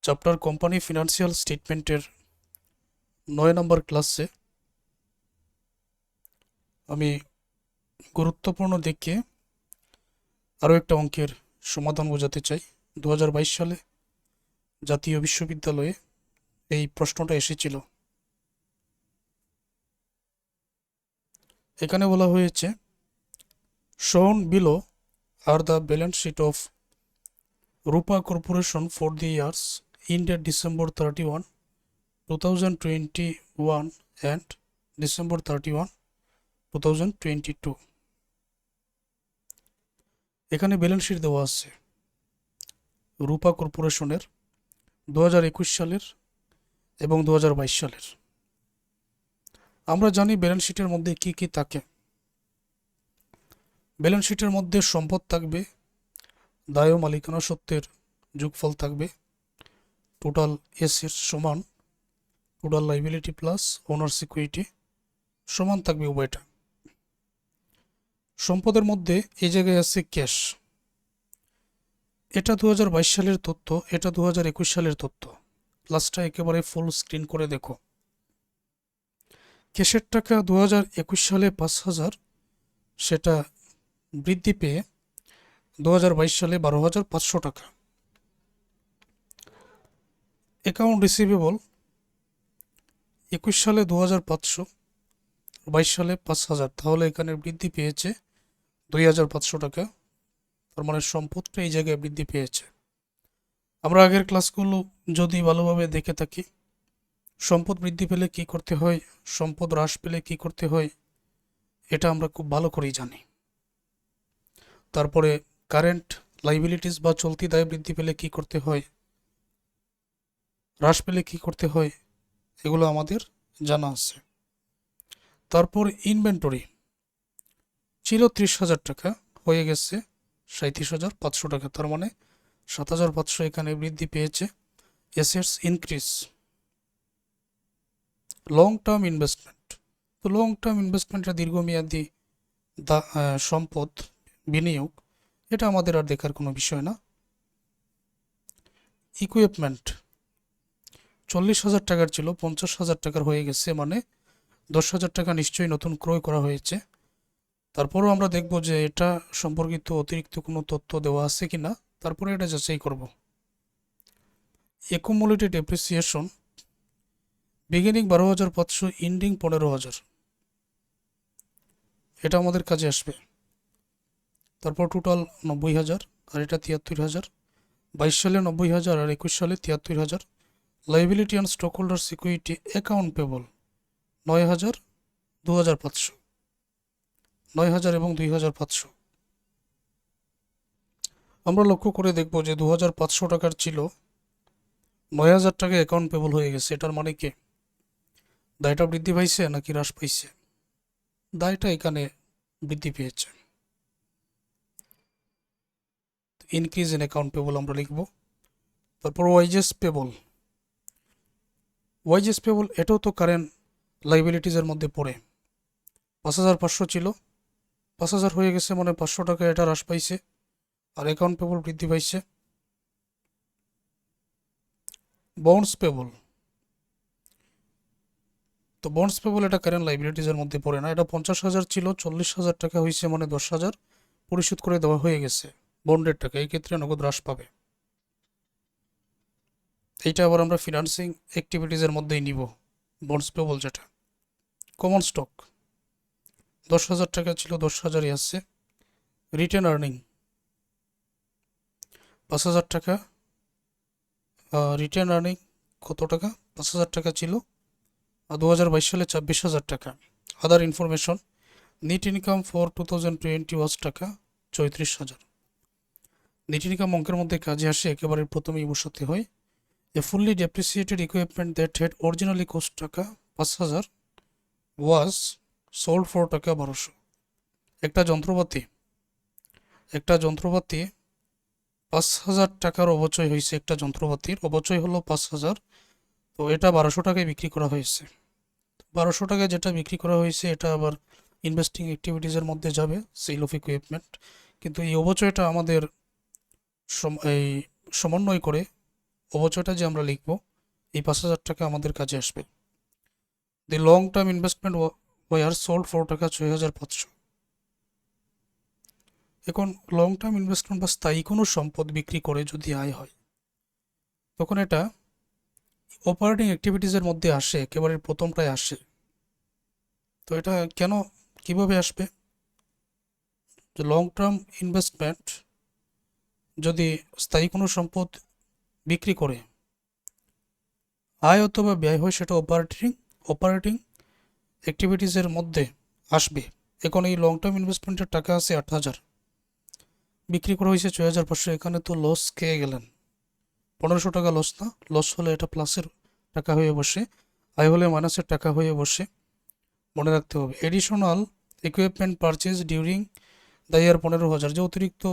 Chapter company financial স্টেটমেন্টের 9 নম্বর ক্লাসে আমি গুরুত্বপূর্ণ দিকে আরও একটা অঙ্কের সমাধান বোঝাতে চাই। 2022 সালে জাতীয় বিশ্ববিদ্যালয়ে এই প্রশ্নটা এসেছিল। এখানে বলা হয়েছে, shown below are the balance sheet of Rupa Corporation for the years ended December 31, 2021 and December 31, 2022। এখানে ব্যালেন্স শিট দেওয়া আছে রূপা কর্পোরেশনের 2021 সালের এবং 2022 সালের। আমরা জানি ব্যালেন্স শিটের মধ্যে কি কি থাকে। ব্যালেন্স শিটের মধ্যে সম্পদ থাকবে, দায় ও মালিকানা সত্ত্বের যোগফল থাকবে, টোটাল এসেটস সমান total liability plus owners equity সমান থাকবে উভয়টা। সম্পদের মধ্যে এই জায়গায় আছে ক্যাশ, এটা 2022 সালের তথ্য, এটা 2021 সালের তথ্য। ক্লাসটা একেবারে ফুল স্ক্রিন করে দেখো। ক্যাশের টাকা 2021 সালে 5,000, সেটা বৃদ্ধি পেয়ে 2022 সালে 12,500 টাকা। অ্যাকাউন্ট রিসিভেবল 21 সালে 2,500, 22 সালে 5,000, তাহলে এখানে বৃদ্ধি পেয়েছে 2,500 টাকা। তার মানে সম্পদটা এই জায়গায় বৃদ্ধি পেয়েছে। আমরা আগের ক্লাসগুলো যদি ভালোভাবে দেখে থাকি, সম্পদ বৃদ্ধি পেলে কি করতে হয়, সম্পদ হ্রাস পেলে কি করতে হয়, এটা আমরা খুব ভালো করেই জানি। তারপরে কারেন্ট লাইবিলিটিস বা চলতি দায় বৃদ্ধি পেলে কি করতে হয়, হ্রাস পেলে কি করতে হয়, এগুলো আমাদের জানা আছে। তারপর ইনভেন্টরি ছিল 30,000 টাকা, হয়ে গেছে 37,500 টাকা, তার মানে 7,500 এখানে বৃদ্ধি পেয়েছে। Assets increase. Long term investment, তো লং টার্ম ইনভেস্টমেন্টের দীর্ঘমেয়াদী সম্পদ বিনিয়োগ, এটা আমাদের আর দেখার কোনো বিষয় না। ইকুইপমেন্ট 40,000 টাকার ছিল, 50,000 টাকার হয়ে গেছে, মানে 10,000 টাকা নিশ্চয়ই নতুন ক্রয় করা হয়েছে। তারপরও আমরা দেখব যে এটা সম্পর্কিত অতিরিক্ত কোনো তথ্য দেওয়া আছে কিনা, তারপরে এটা যাচাই করব। অ্যাকুমুলেটেড ডেপ্রিসিয়েশন বিগিনিং 12,500, এন্ডিং 15,000, এটা আমাদের কাজে আসবে। তারপর টোটাল 90,000 আর এটা 73,000, 22 সালে 90,000 আর 21 সালে 73,000। Liability and stock holders equity account payable 9,000, 2,500, 9,000 এবং 2,500। আমরা লক্ষ্য করে দেখব যে 2,500 টাকার ছিল, 9,000 টাকা অ্যাকাউন্ট পেবল হয়ে গেছে। এটার মানে কি দায়টা বৃদ্ধি পাইছে নাকি হ্রাস পাইছে? দায়টা এখানে বৃদ্ধি পেয়েছে। ইনক্রিজ ইন অ্যাকাউন্ট পেবল আমরা লিখব। তারপর ওয়াইজেস পেবল, ওয়াইজেস পেবল এটাও তো কারেন্ট লাইবিলিটিসের মধ্যে পড়ে। 5,500 ছিল, 5,000 হয়ে গেছে, মানে 500 টাকা এটা হ্রাস পাইছে আর অ্যাকাউন্ট পেবল বৃদ্ধি পাইছে। বন্ডস পেবল, তো বন্ডস পেবল এটা কারেন্ট লাইবিলিটিসের মধ্যে পড়ে না। এটা 50,000 ছিল, 40,000 টাকা হয়েছে, মানে 10,000 পরিশোধ করে দেওয়া হয়ে গেছে বন্ডের টাকা, এই ক্ষেত্রে নগদ হ্রাস পাবে। এইটা আবার আমরা ফিনান্সিং অ্যাক্টিভিটিসের মধ্যেই নিব, বন্ডস পেবল যেটা। কমন স্টক 10,000 টাকা ছিল, 10,000-ই আছে। রিটেন আর্নিং 5,000 টাকা, রিটেন আর্নিং কত টাকা? 5,000 টাকা ছিল, আর 2022 সালে 26,000 টাকা। আদার ইনফরমেশন নেট ইনকাম ফর 2020 ওয়াজ টাকা 34,000। নেট ইনকাম অঙ্কের মধ্যে কাজে আসে, একেবারে প্রথমেই বসাতে হয়। A fully depreciated equipment that had originally cost taka 5,000 was sold for টাকা 1,200। একটা যন্ত্রপাতি 5,000 টাকার অবচয় হয়েছে, একটা যন্ত্রপাতির অবচয় হলো 5,000, তো এটা 1,200 টাকায় বিক্রি করা হয়েছে। 1,200 টাকায় যেটা বিক্রি করা হয়েছে এটা আবার ইনভেস্টিং অ্যাক্টিভিটিসের মধ্যে যাবে, সেল অফ ইকুইপমেন্ট। কিন্তু এই অবচয়টা আমাদের এই সমন্বয় করে অবচয়টা যে আমরা লিখব, এই 5,000 টাকা আমাদের কাজে আসবে। The long term investment were sold for টাকা 6,500। এখন লং টার্ম ইনভেস্টমেন্ট বা স্থায়ী কোনো সম্পদ বিক্রি করে যদি আয় হয়, তখন এটা অপারেটিং অ্যাক্টিভিটিসের মধ্যে আসে, একেবারে প্রথমটায় আসে। তো এটা কেন, কিভাবে আসবে? যে লং টার্ম ইনভেস্টমেন্ট যদি স্থায়ী কোনো সম্পদ বিক্রি করে আয় অথবা ব্যয় হয়, সেটা অপারেটিং অ্যাক্টিভিটিসের মধ্যে আসবে। এখন এই লং টার্ম ইনভেস্টমেন্টের টাকা আছে 8,000, বিক্রি করা হয়েছে 6,500, এখানে তো লস খেয়ে গেলেন। 1,500 টাকা লস না, লস হলে এটা প্লাসের টাকা হয়ে বসে, আয় হলে মাইনাসের টাকা হয়ে বসে, মনে রাখতে হবে। Additional equipment purchase during the year 15,000, যে অতিরিক্ত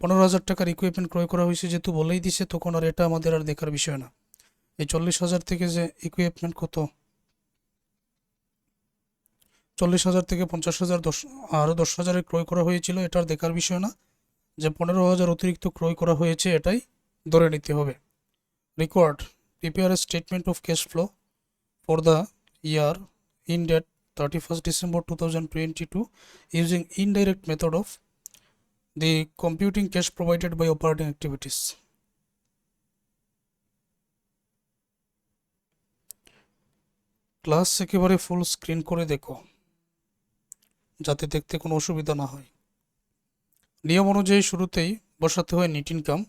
15,000 টাকার ইকুইপমেন্ট ক্রয় করা হয়েছে যেহেতু বলেই দিছে, তখন আর এটা আমাদের আর দেখার বিষয় না। এই 40,000 থেকে যে ইকুইপমেন্ট কত, 40,000 থেকে 50,000, আরও 10,000 ক্রয় করা হয়েছিল, এটার দেখার বিষয় না। যে 15,000 অতিরিক্ত ক্রয় করা হয়েছে এটাই ধরে নিতে হবে। Required prepare a statement of cash flow for the year in date 31st December 2022 using indirect method of the computing cash provided by operating activities. Class একেবারে ফুল স্ক্রিন করে দেখো, যাতে দেখতে কোনো অসুবিধা না হয়। নিয়ম অনুযায়ী শুরুতেই বসাতে হয় নেট ইনকাম।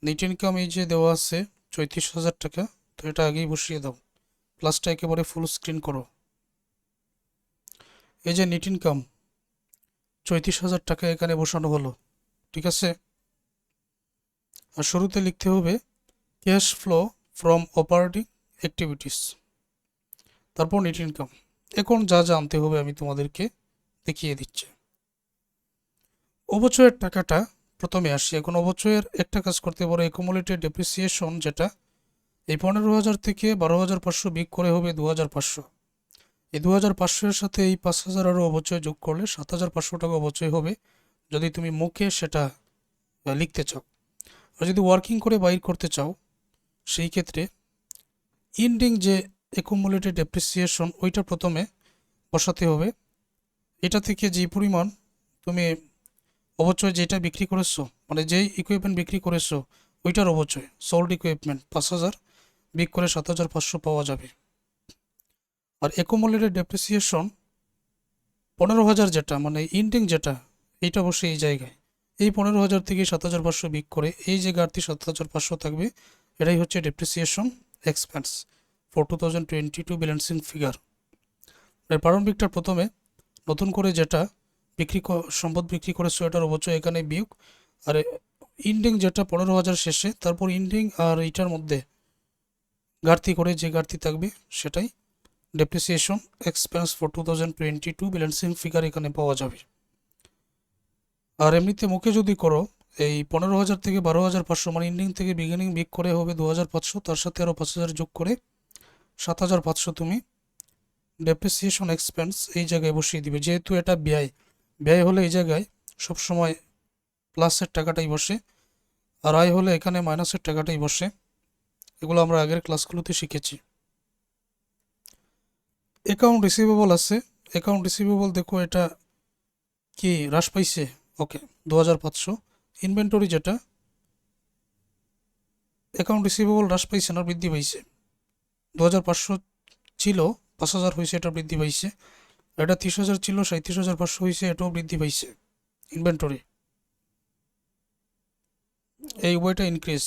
নেট ইনকাম এই যে দেওয়া আছে 34,000 টাকা, তো এটা আগেই বসিয়ে দাও। ক্লাসটা একেবারে ফুল স্ক্রিন করো। এই যে নেট ইনকাম 34,000 টাকা এখানে বসানো হলো, ঠিক আছে। আর শুরুতে লিখতে হবে cash flow from operating activities, তারপর নেট ইনকাম। এখন যা জানতে হবে আমি তোমাদেরকে দেখিয়ে দিচ্ছি। অবচয়ের টাকাটা প্রথমে আসি। এখন অবচয়ের একটা কাজ করতে পারো, অ্যাকুমুলেটেড ডেপ্রিসিয়েশন, যেটা এই 15,000 থেকে 12,500 বিয়োগ করে হবে 2,500। এই 2,500 এর সাথে এই 5,000 আরও অবচয় যোগ করলে 7,500 টাকা অবচয় হবে, যদি তুমি মুখে সেটা লিখতে চাও। আর যদি ওয়ার্কিং করে বাইর করতে চাও, সেই ক্ষেত্রে ইন্ডিং যে অ্যাকুমুলেটেড ডেপ্রিসিয়েশন ওইটা প্রথমে বসাতে হবে। এটা থেকে যে পরিমাণ তুমি অবচয় যেটা বিক্রি করেছো, মানে যেই ইকুইপমেন্ট বিক্রি করেছো ওইটার অবচয়, সোল্ড ইকুইপমেন্ট 5,000 বিয়োগ করে 7,500 পাওয়া যাবে। আর অ্যাকুমুলেটেড ডেপ্রিসিয়েশন 15,000 যেটা, মানে ইন্ডিং যেটা, এইটা বসে এই জায়গায় এই 15,000 থেকে 7,500 বিয়োগ করে এই যে ঘাটতি 7,500 থাকবে, এটাই হচ্ছে depreciation expense for 2022 balancing figure. প্রারম্ভিকটা প্রথমে নতুন করে যেটা সম্পদ বিক্রি করেছো এটার অবচয় এখানে বিয়োগ, আর ইন্ডিং যেটা 15,000 শেষে, তারপর ইন্ডিং আর এইটার মধ্যে ঘাটতি করে যে ঘাটতি থাকবে সেটাই depreciation expense for 2022 balancing figure এখানে পাওয়া যাবে। আর এমনিতে মুখে যদি করো, এই 15,000 থেকে 12,500, মানে ইন্ডিং থেকে বিগিনিং বিয়োগ করে হবে 2,500, তার সাথে আরও 5,000 যোগ করে 7,500 তুমি ডেপ্রিসিয়েশন এক্সপেন্স এই জায়গায় বসিয়ে দিবে। যেহেতু এটা ব্যয় হলে এই জায়গায় সবসময় প্লাসের টাকাটাই বসে, আর আয় হলে এখানে মাইনাসের টাকাটাই বসে। এগুলো আমরা আগের ক্লাসগুলোতে শিখেছি। অ্যাকাউন্ট রিসিভেবল আছে। অ্যাকাউন্ট রিসিভেবল দেখো এটা কি হ্রাস পাইছে, ওকে 2,500। ইনভেন্টরি যেটা, অ্যাকাউন্ট রিসিভেবল হ্রাস পাইছে না বৃদ্ধি পাইছে, 2,500 ছিল 5,000 হয়েছে, এটা বৃদ্ধি পাইছে। এটা 30,000 ছিল 37,500 হয়েছে, এটাও বৃদ্ধি পাইছে। ইনভেন্টরি এই উভয়টা ইনক্রিজ।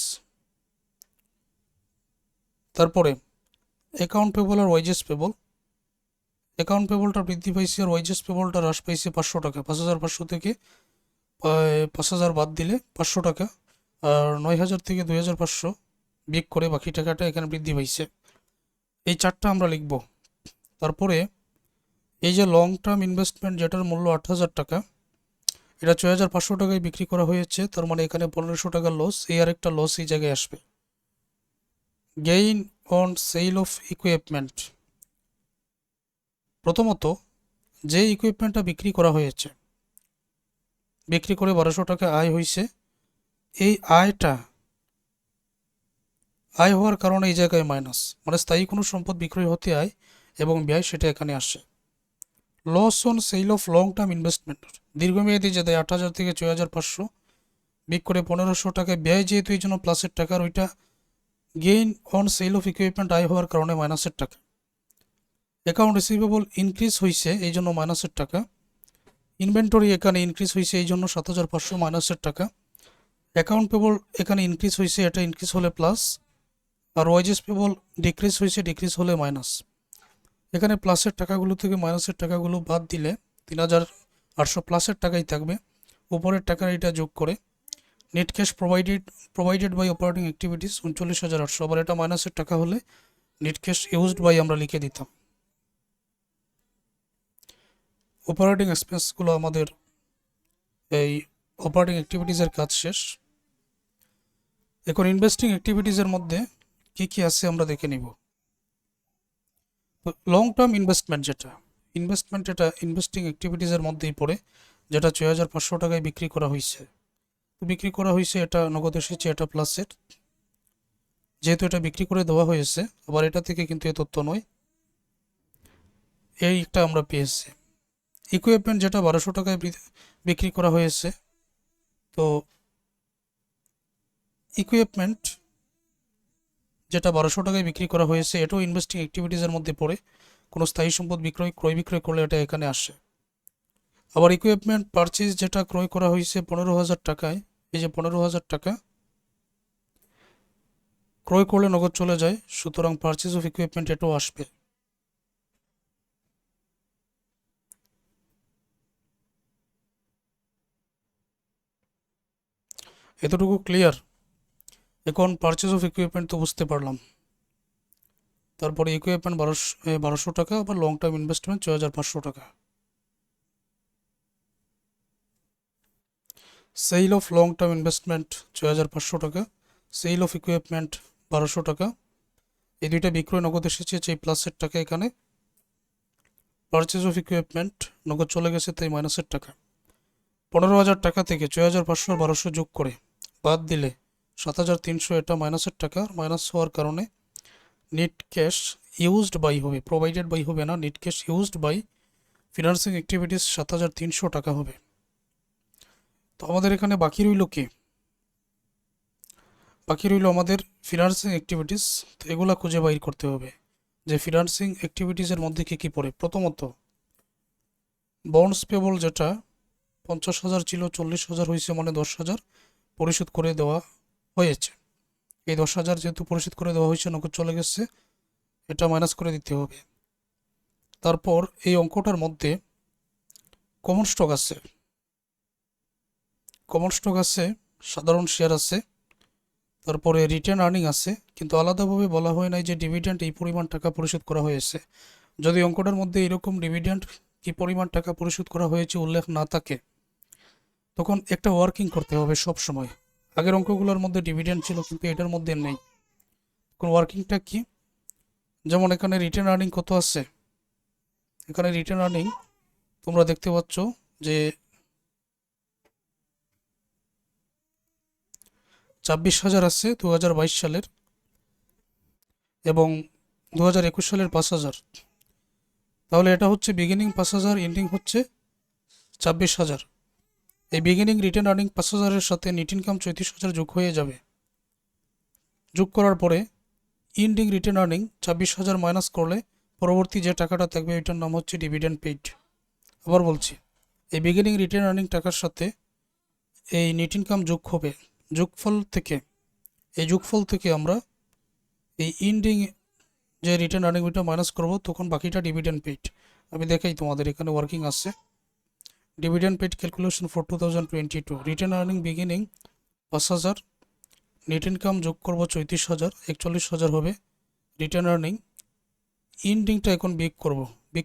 তারপরে অ্যাকাউন্ট পেবল আর ওয়াইজেস পেবল, অ্যাকাউন্ট পেবলটা বৃদ্ধি পাইছে আর ওয়াইজেস পেবলটা হ্রাস পাইছে 500 টাকা। 5,500 থেকে 5,000 বাদ দিলে 500 টাকা, আর 9,000 থেকে 2,500 বিয়োগ করে বাকি টাকাটা এখানে বৃদ্ধি পাইছে। এই চারটা আমরা লিখব। তারপরে এই যে লং টার্ম ইনভেস্টমেন্ট যেটার মূল্য 8,000 টাকা, এটা 6,500 টাকায় বিক্রি করা হয়েছে, তার মানে এখানে 1,500 টাকার লস, এই আরেকটা লস এই জায়গায় আসবে। Gain on sale of equipment, প্রথমত যে ইকুইপমেন্টটা বিক্রি করা হয়েছে, বিক্রি করে 1,200 টাকা আয় হয়েছে, এই আয়টা আয় হওয়ার কারণে এই জায়গায় মাইনাস, মানে স্থায়ী কোনো সম্পদ বিক্রয় হতে আয় এবং ব্যয় সেটা এখানে আসে। Loss on sale of long term investment, দীর্ঘমেয়াদী যে দেয় 8,000 থেকে 6,500 বিক করে 1,500 টাকায় ব্যয়, যেহেতু এই জন্য প্লাসের টাকার ওইটা gain on sale of equipment আয় হওয়ার কারণে মাইনাসের টাকা। অ্যাকাউন্ট রিসিভেবল ইনক্রিজ হয়েছে এই জন্য মাইনাসের টাকা। ইনভেন্টরি এখানে ইনক্রিজ হয়েছে এই জন্য 7,500 মাইনাসের টাকা। অ্যাকাউন্ট পেবল এখানে ইনক্রিজ হয়েছে, এটা ইনক্রিজ হলে প্লাস, আর ওয়াইজেস পেবল ডিক্রিজ হয়েছে, ডিক্রিজ হলে মাইনাস। এখানে প্লাসের টাকাগুলো থেকে মাইনাসের টাকাগুলো বাদ দিলে 3,800 প্লাসের টাকাই থাকবে, উপরের টাকার এটা যোগ করে net cash provided by operating activities 39,800, আবার এটা মাইনাসের টাকা হলে নেট ক্যাশ ইউজড বাই আমরা লিখে দিতাম। অপারেটিং এক্সপেন্সগুলো আমাদের এই অপারেটিং অ্যাক্টিভিটিসের কাজ শেষ। এখন ইনভেস্টিং অ্যাক্টিভিটিসের মধ্যে কি কি আছে আমরা দেখে নিব। লং টার্ম ইনভেস্টমেন্ট, এটা ইনভেস্টিং অ্যাক্টিভিটিসের মধ্যেই পড়ে, যেটা 6,500 টাকায় বিক্রি করা হয়েছে। এটা নগদ এসেছে, এটা প্লাসের, যেহেতু এটা বিক্রি করে দেওয়া হয়েছে। আবার এটা থেকে কিন্তু এ তথ্য নয়, এইটা আমরা পেয়েছি। ইকুইপমেন্ট যেটা 1,200 টাকায় বিক্রি করা হয়েছে, তো ইকুইপমেন্ট যেটা 1,200 টাকায় বিক্রি করা হয়েছে এটাও ইনভেস্টিং অ্যাক্টিভিটিসের মধ্যে পড়ে। কোনো স্থায়ী সম্পদ ক্রয় বিক্রয় করলে এটা এখানে আসে। আবার ইকুইপমেন্ট পারচেজ যেটা ক্রয় করা হয়েছে 15,000 টাকায়, এই যে 15,000 টাকা ক্রয় করলে নগদ চলে যায়, সুতরাং পারচেজ অফ ইকুইপমেন্ট এটাও আসবে। এতটুকু ক্লিয়ার? এখন পারচেজ অফ ইকুইপমেন্ট তো বুঝতে পারলাম। তারপরে ইকুইপমেন্ট 1,200 টাকা, আবার লং টার্ম ইনভেস্টমেন্ট 6,500 টাকা। Sell of long term investment 6,500 টাকা, সেল অফ ইকুইপমেন্ট 1,200 টাকা। এই দুইটা বিক্রয় নগদ এসেছে, সেই প্লাসের টাকা এখানে। পারচেজ অফ ইকুইপমেন্ট নগদ চলে গেছে, তাই মাইনাসের টাকা। 15,000 টাকা থেকে 6,500 আর 1,200 যোগ করে বাদ দিলে 7,300, এটা মাইনাসের টাকা। মাইনাস হওয়ার কারণে নেট ক্যাশ ইউজড বাই হবে, প্রোভাইডেড বাই হবে না, net cash used by financing activities 7,300 টাকা হবে। তো আমাদের এখানে বাকি রইল কি? বাকি রইল আমাদের ফিনান্সিং অ্যাক্টিভিটিস। তো এগুলা খুঁজে বাইর করতে হবে যে ফিনান্সিং অ্যাক্টিভিটিসের মধ্যে কী কী পড়ে। প্রথমত বন্ডস পেবল, যেটা 50,000 ছিল, 40,000 হয়েছে, মানে 10,000 পরিশোধ করে দেওয়া হয়েছে। এই 10,000 যেহেতু পরিশোধ করে দেওয়া হয়েছে, নগদ চলে গেছে, এটা মাইনাস করে দিতে হবে। তারপর এই অঙ্কটার মধ্যে কমন স্টক আছে, সাধারণ শেয়ার আছে, তারপরে রিটার্ন আর্নিং আছে, কিন্তু আলাদাভাবে বলা হয় নাই যে ডিভিডেন্ড এই পরিমাণ টাকা পরিশোধ করা হয়েছে। যদি অঙ্কটার মধ্যে এরকম ডিভিডেন্ড কি পরিমাণ টাকা পরিশোধ করা হয়েছে উল্লেখ না থাকে, তখন একটা ওয়ার্কিং করতে হবে সব সময়। আগের অঙ্কগুলোর মধ্যে ডিভিডেন্ড ছিল, কিন্তু এটার মধ্যে নেই। কোন ওয়ার্কিংটা কি? যেমন এখানে রিটার্ন আর্নিং কত আছে, এখানে রিটার্ন আর্নিং তোমরা দেখতে পাচ্ছ যে 26,000 আছে 2022 সালের, এবং 2021 সালের 5,000। তাহলে এটা হচ্ছে বিগিনিং 5,000, এন্ডিং হচ্ছে 26,000। এই বিগিনিং রিটার্ন আর্নিং 5,000-এর সাথে নেট ইনকাম 34,000 যোগ হয়ে যাবে। যোগ করার পরে এন্ডিং রিটার্ন আর্নিং 26,000 মাইনাস করলে পরবর্তী যে টাকাটা থাকবে এটার নাম হচ্ছে ডিভিডেন্ড পেইড। আবার বলছি, এই বিগিনিং রিটার্ন আর্নিং টাকার সাথে এই নেট ইনকাম যোগ হবে, যোগফল থেকে আমরা এই এন্ডিং যে রিটার্ন আর্নিং ওইটা মাইনাস করব, তখন বাকিটা ডিভিডেন্ড পেইড। আমি দেখাই তোমাদের, এখানে ওয়ার্কিং আছে dividend paid calculation for 2022। Return earning beginning 5,000, net income যোগ করব 34,000, 41,000 হবে রিটার্ন আর্নিং। এন্ডিংটা এখন বিগ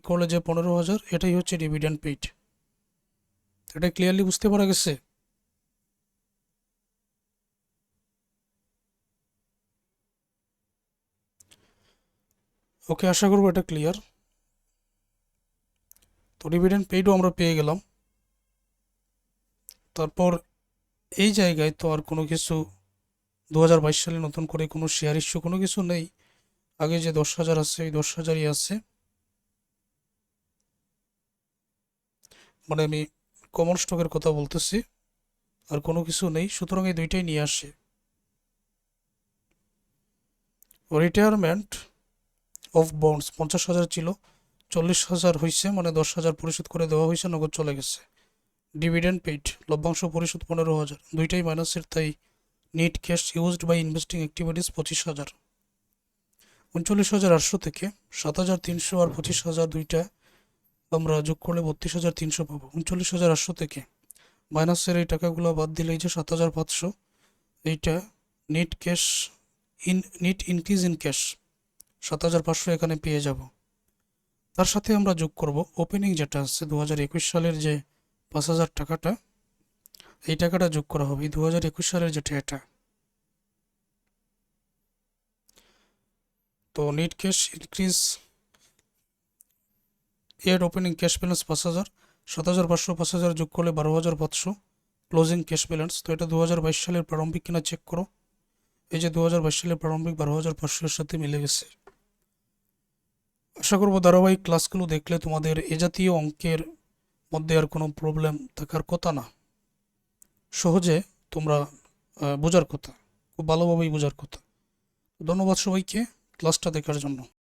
করলে যে 15,000, এটাই হচ্ছে ডিভিডেন্ড পেইড। এটা ক্লিয়ারলি বুঝতে পারা গেছে? ওকে, আশা করবো এটা ক্লিয়ার। তো ডিভিডেন্ড পেইডও আমরা পেয়ে গেলাম। তারপর এই জায়গায় তো আর কোনো কিছু 2022 সালে নতুন করে কোনো শেয়ার ইস্যু কোনো কিছু নেই। আগে যে 10,000 আছে এই 10,000ই আছে। মানে আমি কমন স্টকের কথা বলতেছি, আর কোনো কিছু নেই, সুতরাং এই দুইটাই নিয়ে আসি। রিটায়ারমেন্ট অফ বন্ডস 50,000 ছিল, 40,000 হয়েছে, মানে 10,000 পরিশোধ করে দেওয়া হয়েছে, নগদ চলে গেছে। ডিভিডেন্ড পেইড, লভ্যাংশ পরিশোধ 15,000, দুইটাই মাইনাসের, তাই net cash used by investing activities 25,000। 39,800 থেকে 7,300 আর 25,000 দুইটা আমরা যোগ করলে 32,300 পাবো। 39,800 থেকে মাইনাসের এই টাকাগুলো বাদ দিলে এই যে 7,500, এইটা net cash net increase in cash 7,500 এখানে পেয়ে যাব। তার সাথে আমরা যোগ করব ওপেনিং যেটা আছে 2021 সালের যে 5,000 টাকাটা, এই টাকাটা যোগ করা হবে এই 2021 সালের যেটা এটা। তো নেট ক্যাশ ইনক্রিজ এর ওপেনিং ক্যাশ ব্যালেন্স 5,000, 7,500 5,000 যোগ করলে 12,500 ক্লোজিং ক্যাশ ব্যালেন্স। তো এটা 2022 সালের প্রারম্ভিক কিনা চেক করো, এই যে 2022 সালের প্রারম্ভিক 12,500 এর সাথে মিলে গেছে। আশা করব ধারাবাহিক ক্লাসগুলো দেখলে তোমাদের এ জাতীয় অঙ্কের মধ্যে আর কোনো প্রবলেম থাকার কথা না, সহজে তোমরা বোঝার কথা, খুব ভালোভাবেই বোঝার কথা। ধন্যবাদ সবাইকে ক্লাসটা দেখার জন্য।